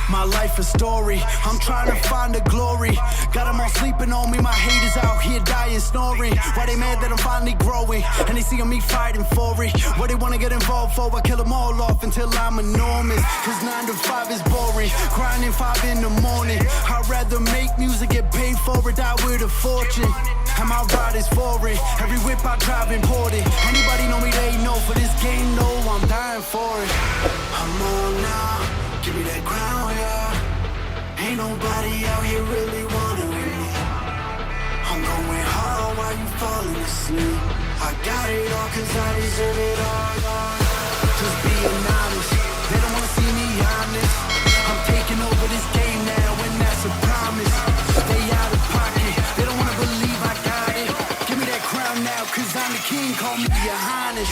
My life a story, I'm trying to find the glory. Got them all sleeping on me, my haters out here dying, snoring. Why they mad that I'm finally growing, and they seeing me fighting for it. What they wanna get involved for, I kill them all off until I'm enormous. Cause 9 to 5 is boring, grinding 5 in the morning. I'd rather make music, get paid for it, die with a fortune. And my ride is for it, every whip I drive imported. Anybody know me, they know, for this game, no, I'm dying for it. I'm on now, give me that crown, yeah. Ain't nobody out here really wanting with me. I'm going hard while you falling asleep. I got it all cause I deserve it all. Just being honest, they don't wanna see me honest. I'm taking over this game now and that's a promise. Stay out of pocket, they don't wanna believe I got it. Give me that crown now cause I'm the king, call me your highness.